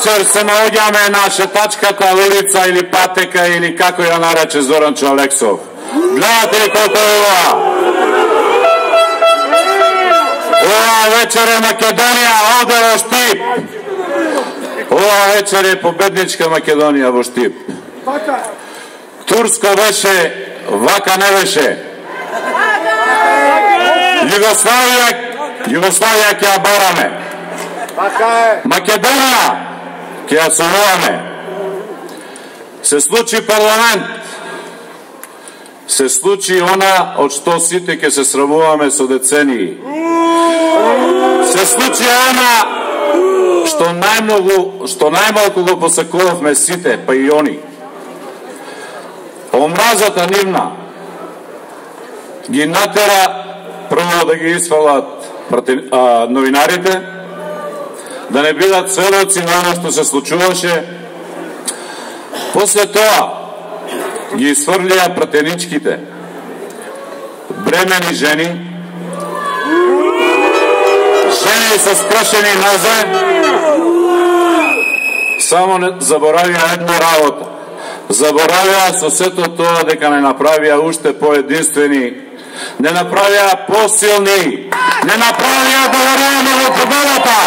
вечер се наоѓаме на шетачката улица или патека или како ја нарече Зоранчо Алексов. Гледате ли колко е ова? Ова вечер е Македонија оде во Штип. Ова вечер е победничка Македонија во Штип. Турско беше, вака не беше. Југославија ќе ја бараме. Македонија ќе ја сонуваме. Се случи парламент. Се случи она од што сите ќе се срамуваме со децении. Се случи она што најмалку го посакувавме сите, па и они. Омразата нивна ги натера прво да ги исфалат новинарите, да не бидат сведоци на оно што се случуваше. После тоа ги исфрлија пратеничките, бремени жени со скршени нозе, само не заборавија една работа. Заборавија со сето тоа дека не направија уште поединствени, не направија посилни, не направија да веруваме во победата.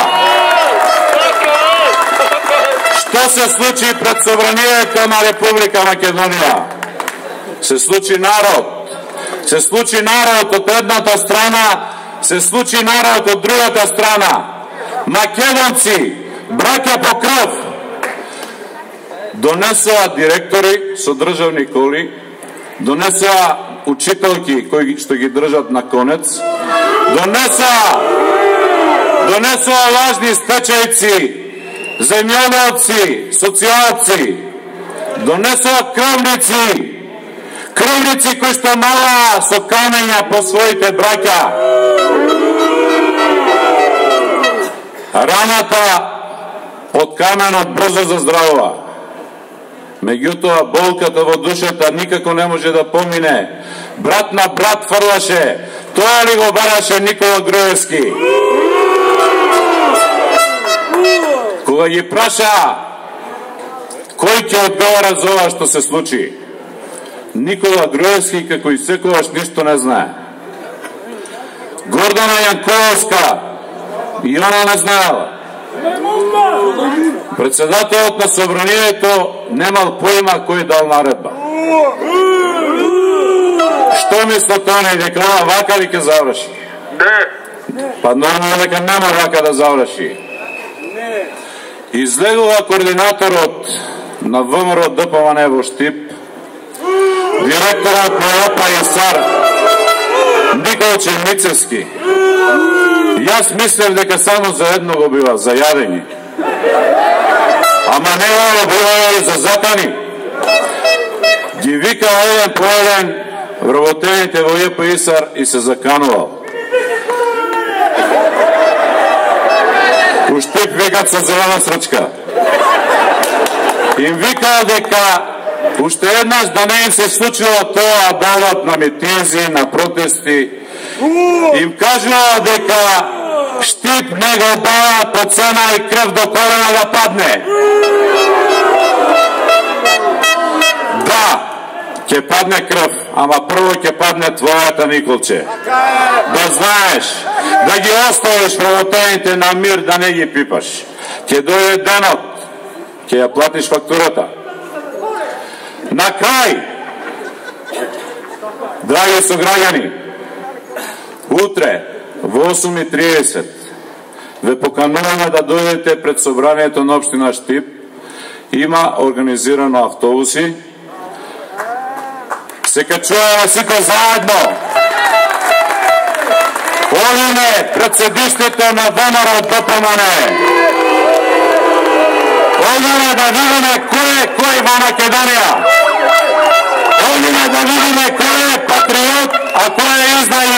Што се случи пред собранието на Република Македонија? Се случи народ. Се случи народ од едната страна, се случи народ од другата страна. Македонци, браќа по крв, донесоа директори со државни коли, донесоа учителки кои што ги држат на конец, донесоа важни стечајци, земјоделци, социјалци, донесоа крвници кои што мала со камења по своите браќа. Раната од каменот брзо заздравува. Меѓутоа, болката во душата никако не може да помине. Брат на брат фрлаше. Тоа ли го бараше Никола Груевски? Кога ги праша кој ќе одговара за ова што се случи, Никола Груевски како и секогаш ништо не знае. Гордана Јанковска и она не знаела. Председателот на собранието немал поима кој дал наредба. Што мислат они, дека ова вака ли ќе заврши? Па нормално дека нема вака да заврши. Излегува координаторот на ВМРО ДПМН во Штип, директорот на ОПА и САР Никола Черницевски. Јас мислев дека само за едно го бива, за јадење. Ама не го бива и за затани. Ги вика еден по еден вработените во ЈПИСАР и се заканувал. У Штип викат со зелена срчка. Им викал дека уште еднаш да не им се случило тоа, да одат на митинзи, на протести. Им кажува дека Штип не го дава по цена и крв до корена да падне. Да, ќе падне крв, ама прво ќе падне твојата, Николче. Да знаеш, да ги оставиш вработените на мир, да не ги пипаш. Ќе дојде денот, ќе ја платиш фактурата. На крај, драги сограѓани, утре во 8:30 ве покануваме да дојдете пред собранието на општина Штип. Има организирано автобуси. Се качуваме сите заедно. Одиме пред седиштето на ВМРО ДПМН. Одиме да видиме кој е кој во Македонија. Одиме да видиме кој е патриот, а кој е издај